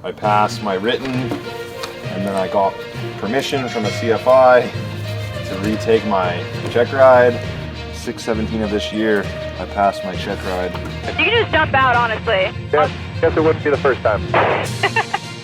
I passed my written, and then I got permission from a CFI to retake my check ride. 6/17 of this year, I passed my check ride. You can just jump out, honestly. Guess it wouldn't be the first time.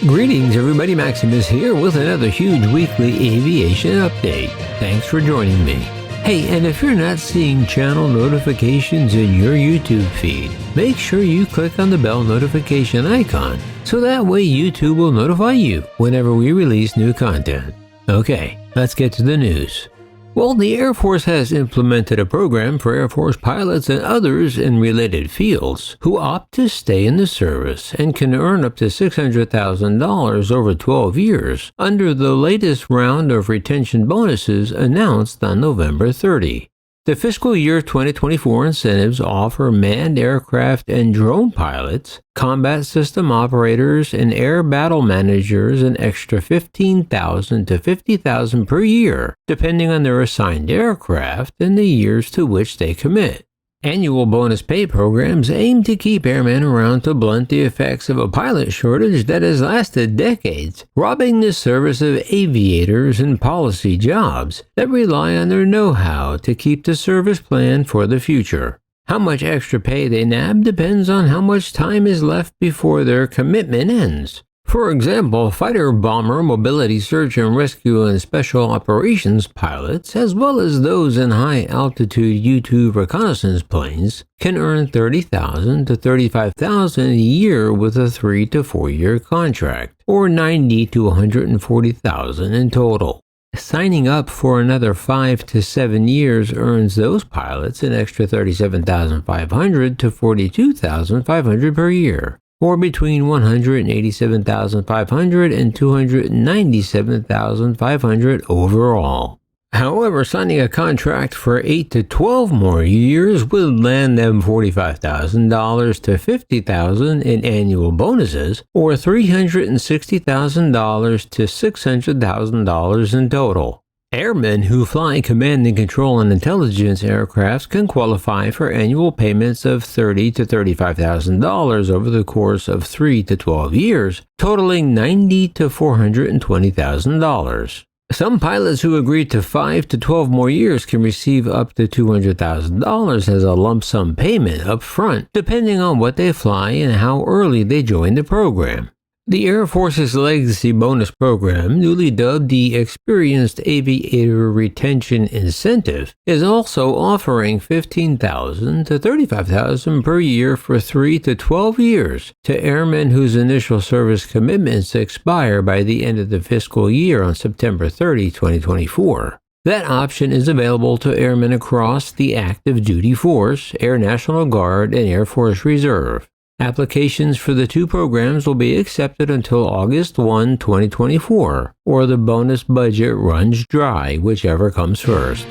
Greetings everybody, Maximus here with another huge weekly aviation update. Thanks for joining me. Hey, and if you're not seeing channel notifications in your YouTube feed, make sure you click on the bell notification icon so that way YouTube will notify you whenever we release new content. Okay, let's get to the news. Well, the Air Force has implemented a program for Air Force pilots and others in related fields who opt to stay in the service and can earn up to $600,000 over 12 years under the latest round of retention bonuses announced on November 30. The fiscal year 2024 incentives offer manned aircraft and drone pilots, combat system operators, and air battle managers an extra $15,000 to $50,000 per year, depending on their assigned aircraft and the years to which they commit. Annual bonus pay programs aim to keep airmen around to blunt the effects of a pilot shortage that has lasted decades, robbing the service of aviators in policy jobs that rely on their know-how to keep the service planned for the future. How much extra pay they nab depends on how much time is left before their commitment ends. For example, fighter bomber, mobility search and rescue and special operations pilots, as well as those in high-altitude U-2 reconnaissance planes, can earn $30,000 to $35,000 a year with a 3 to 4 year contract, or $90,000 to $140,000 in total. Signing up for another 5 to 7 years earns those pilots an extra $37,500 to $42,500 per year, or between $187,500 and $297,500 overall. However, signing a contract for 8 to 12 more years would land them $45,000 to $50,000 in annual bonuses, or $360,000 to $600,000 in total. Airmen who fly command and control and intelligence aircrafts can qualify for annual payments of $30,000 to $35,000 over the course of 3 to 12 years, totaling $90,000 to $420,000. Some pilots who agree to 5 to 12 more years can receive up to $200,000 as a lump sum payment up front, depending on what they fly and how early they join the program. The Air Force's legacy bonus program, newly dubbed the Experienced Aviator Retention Incentive, is also offering $15,000 to $35,000 per year for 3 to 12 years to airmen whose initial service commitments expire by the end of the fiscal year on September 30, 2024. That option is available to airmen across the active duty force, Air National Guard, and Air Force Reserve. Applications for the two programs will be accepted until August 1, 2024, or the bonus budget runs dry, whichever comes first.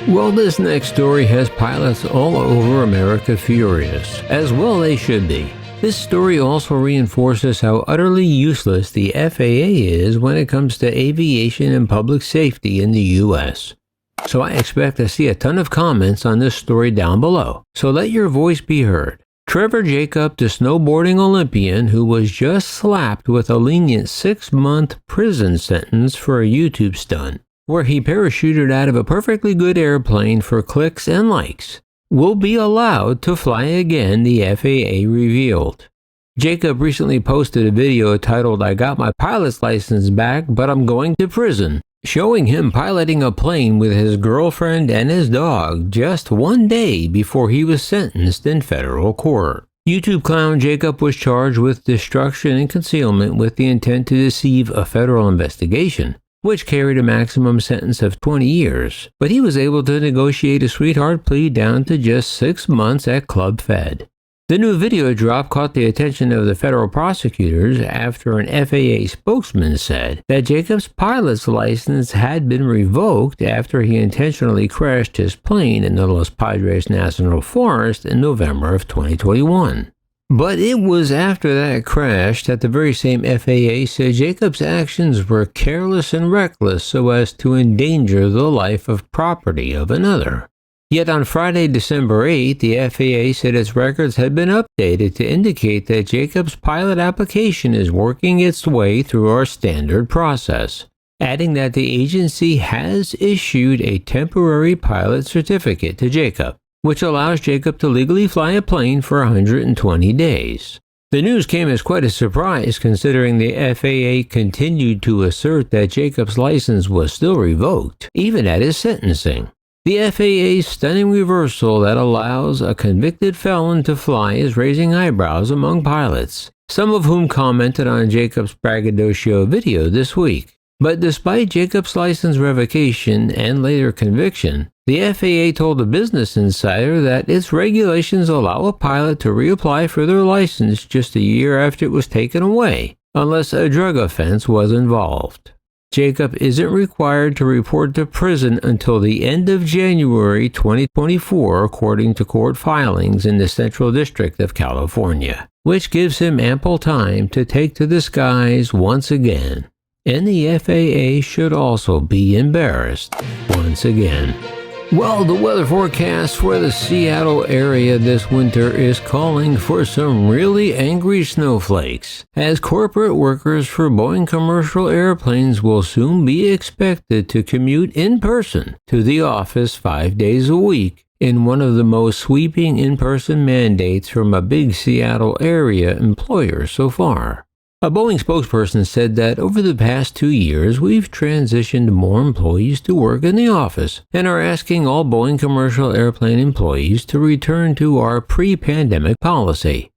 Well, this next story has pilots all over America furious, as well they should be. This story also reinforces how utterly useless the FAA is when it comes to aviation and public safety in the U.S. So I expect to see a ton of comments on this story down below, so let your voice be heard. Trevor Jacob, the snowboarding Olympian who was just slapped with a lenient 6-month prison sentence for a YouTube stunt, where he parachuted out of a perfectly good airplane for clicks and likes, will be allowed to fly again, the FAA revealed. Jacob recently posted a video titled "I got my pilot's license back, but I'm going to prison," showing him piloting a plane with his girlfriend and his dog just one day before he was sentenced in federal court. YouTube clown Jacob was charged with destruction and concealment with the intent to deceive a federal investigation, which carried a maximum sentence of 20 years, but he was able to negotiate a sweetheart plea down to just 6 months at Club Fed. The new video drop caught the attention of the federal prosecutors after an FAA spokesman said that Jacob's pilot's license had been revoked after he intentionally crashed his plane in the Los Padres National Forest in November of 2021. But it was after that crash that the very same FAA said Jacob's actions were careless and reckless so as to endanger the life of property of another. Yet on Friday, December 8th, the FAA said its records had been updated to indicate that Jacob's pilot application is working its way through our standard process, adding that the agency has issued a temporary pilot certificate to Jacob, which allows Jacob to legally fly a plane for 120 days. The news came as quite a surprise considering the FAA continued to assert that Jacob's license was still revoked, even at his sentencing. The FAA's stunning reversal that allows a convicted felon to fly is raising eyebrows among pilots, some of whom commented on Jacob's braggadocio video this week. But despite Jacob's license revocation and later conviction, the FAA told a Business Insider that its regulations allow a pilot to reapply for their license just a year after it was taken away, unless a drug offense was involved. Jacob isn't required to report to prison until the end of January 2024, according to court filings in the Central District of California, which gives him ample time to take to the skies once again. And the FAA should also be embarrassed once again. Well, the weather forecast for the Seattle area this winter is calling for some really angry snowflakes, as corporate workers for Boeing commercial airplanes will soon be expected to commute in person to the office 5 days a week in one of the most sweeping in-person mandates from a big Seattle area employer so far. A Boeing spokesperson said that over the past 2 years, we've transitioned more employees to work in the office and are asking all Boeing commercial airplane employees to return to our pre-pandemic policy.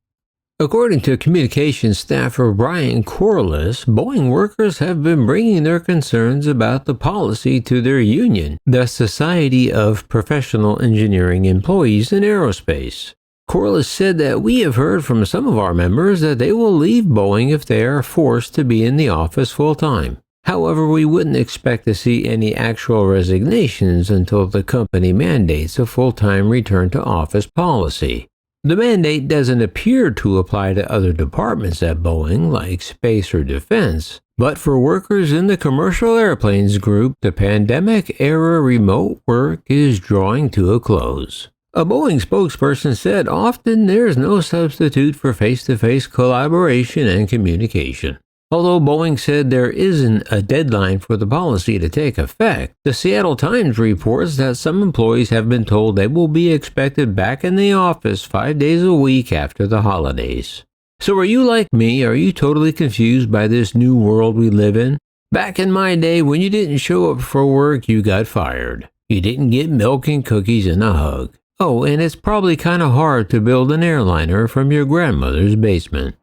According to communications staffer Brian Corliss, Boeing workers have been bringing their concerns about the policy to their union, the Society of Professional Engineering Employees in Aerospace. Corliss said that we have heard from some of our members that they will leave Boeing if they are forced to be in the office full-time. However, we wouldn't expect to see any actual resignations until the company mandates a full-time return to office policy. The mandate doesn't appear to apply to other departments at Boeing, like space or defense, but for workers in the commercial airplanes group, the pandemic-era remote work is drawing to a close. A Boeing spokesperson said often there's no substitute for face-to-face collaboration and communication. Although Boeing said there isn't a deadline for the policy to take effect, the Seattle Times reports that some employees have been told they will be expected back in the office 5 days a week after the holidays. So are you like me? Are you totally confused by this new world we live in? Back in my day, when you didn't show up for work, you got fired. You didn't get milk and cookies and a hug. Oh, and it's probably kind of hard to build an airliner from your grandmother's basement.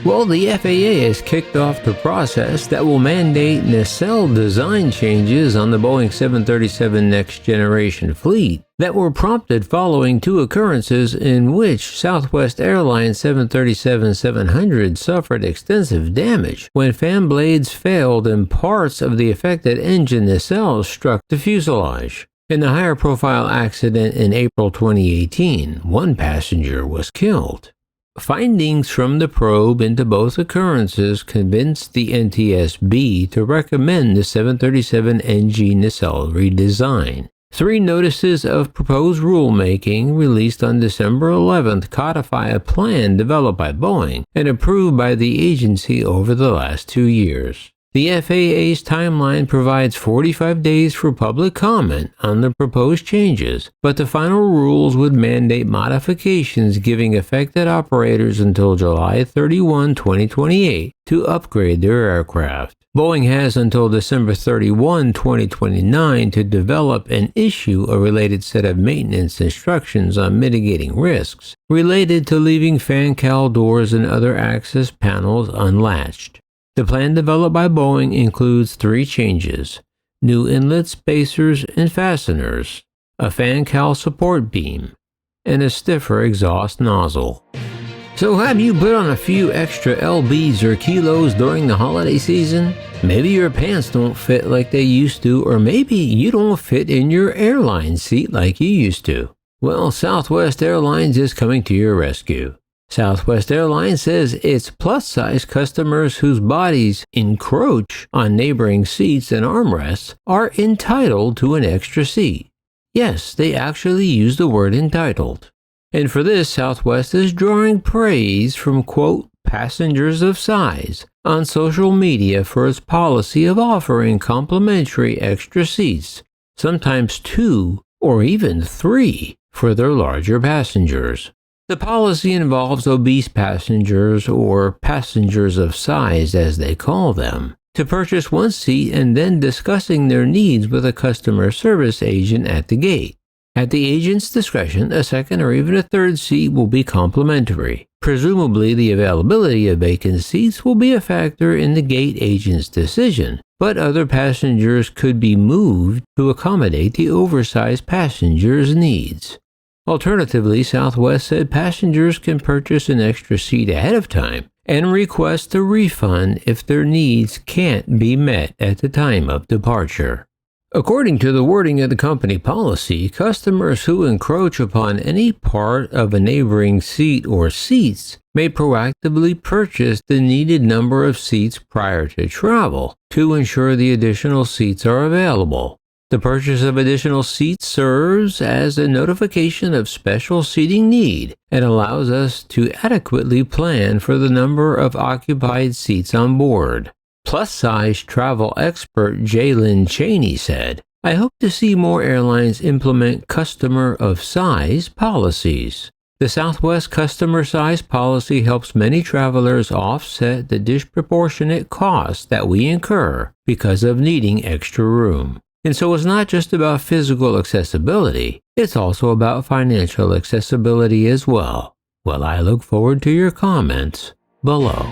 Well, the FAA has kicked off the process that will mandate nacelle design changes on the Boeing 737 Next Generation fleet that were prompted following 2 occurrences in which Southwest Airlines 737-700 suffered extensive damage when fan blades failed and parts of the affected engine nacelles struck the fuselage. In the higher-profile accident in April 2018, 1 passenger was killed. Findings from the probe into both occurrences convinced the NTSB to recommend the 737 NG nacelle redesign. 3 notices of proposed rulemaking released on December 11th codify a plan developed by Boeing and approved by the agency over the last 2 years. The FAA's timeline provides 45 days for public comment on the proposed changes, but the final rules would mandate modifications giving affected operators until July 31, 2028 to upgrade their aircraft. Boeing has until December 31, 2029 to develop and issue a related set of maintenance instructions on mitigating risks related to leaving fan cowl doors and other access panels unlatched. The plan developed by Boeing includes 3 changes: new inlet spacers and fasteners, a fan cowl support beam, and a stiffer exhaust nozzle. So have you put on a few extra lbs or kilos during the holiday season? Maybe your pants don't fit like they used to, or maybe you don't fit in your airline seat like you used to. Well, Southwest Airlines is coming to your rescue. Southwest Airlines says its plus-size customers whose bodies encroach on neighboring seats and armrests are entitled to an extra seat. Yes, they actually use the word entitled. And for this, Southwest is drawing praise from, quote, passengers of size on social media for its policy of offering complimentary extra seats, sometimes 2 or even 3 for their larger passengers. The policy involves obese passengers, or passengers of size as they call them, to purchase one seat and then discussing their needs with a customer service agent at the gate. At the agent's discretion, a second or even a third seat will be complimentary. Presumably, the availability of vacant seats will be a factor in the gate agent's decision, but other passengers could be moved to accommodate the oversized passenger's needs. Alternatively, Southwest said passengers can purchase an extra seat ahead of time and request a refund if their needs can't be met at the time of departure. According to the wording of the company policy, customers who encroach upon any part of a neighboring seat or seats may proactively purchase the needed number of seats prior to travel to ensure the additional seats are available. The purchase of additional seats serves as a notification of special seating need and allows us to adequately plan for the number of occupied seats on board. Plus-size travel expert Jalen Cheney said, "I hope to see more airlines implement customer of size policies. The Southwest customer size policy helps many travelers offset the disproportionate costs that we incur because of needing extra room. And so it's not just about physical accessibility, it's also about financial accessibility as well." Well, I look forward to your comments below.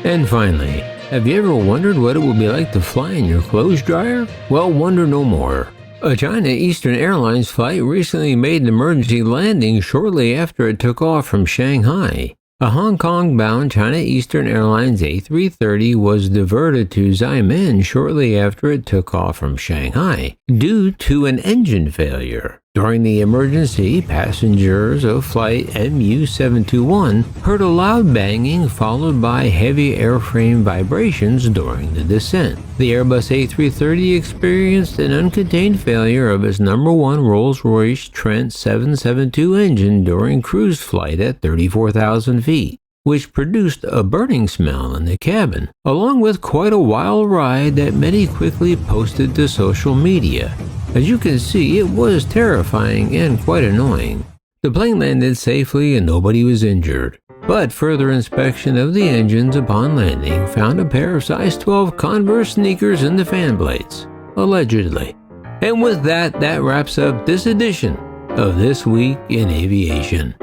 And finally, have you ever wondered what it would be like to fly in your clothes dryer? Well, wonder no more. A China Eastern Airlines flight recently made an emergency landing shortly after it took off from Shanghai. A Hong Kong-bound China Eastern Airlines A330 was diverted to Xiamen shortly after it took off from Shanghai due to an engine failure. During the emergency, passengers of flight MU721 heard a loud banging followed by heavy airframe vibrations during the descent. The Airbus A330 experienced an uncontained failure of its number 1 Rolls-Royce Trent 772 engine during cruise flight at 34,000 feet, which produced a burning smell in the cabin, along with quite a wild ride that many quickly posted to social media. As you can see, it was terrifying and quite annoying. The plane landed safely and nobody was injured, but further inspection of the engines upon landing found a pair of size 12 Converse sneakers in the fan blades, allegedly. And with that, that wraps up this edition of This Week in Aviation.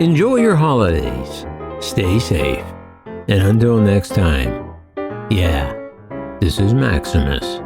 Enjoy your holidays, stay safe, and until next time, yeah, this is Maximus.